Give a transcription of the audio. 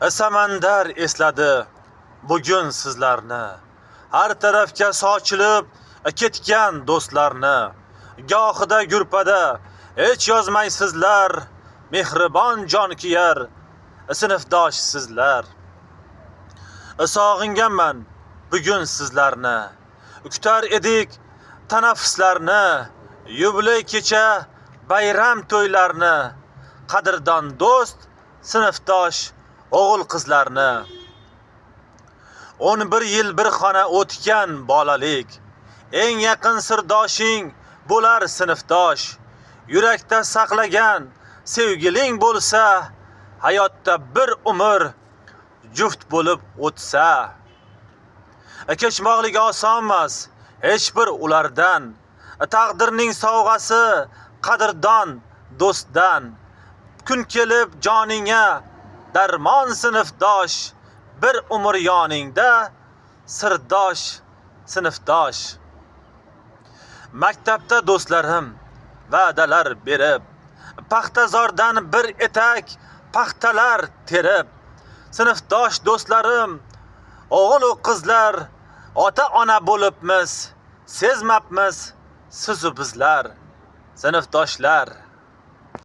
Samandar esladi bugun sizlarni. Har tarafga sochilib ketgan do'stlarni. Gohida gurpada hech yozmaysizlar, mehribon jonkiyar sinfdosh sizlar. Sog'inganman bugun sizlarni. Kutar edik tanaffuslarni, yubiley kecha bayram to'ylarni. Qadrdon do'st, sinfdosh o'g'il qizlarni. 11 yil bir xona o'tgan bolalik, eng yaqin sirdoshing bo'lar sinfdosh. Yurakda saqlagan sevgiling bo'lsa, hayotda bir umr juft bo'lib o'tsa. Kechmoqlik osonmas hech bir ulardan, taqdirning sovg'asi qadrdon do'stdan. Kun kelib joningga darmon sinfdosh, bir umr yoningda sirdosh sinfdosh. Maktabda do'stlarim va'dalar berib, paxtazordan bir etak paxtalar terib, sinfdosh do'stlarim o'g'il va qizlar ota-ona bo'libmiz, sezmabmiz sizu bizlar sinfdoshlar.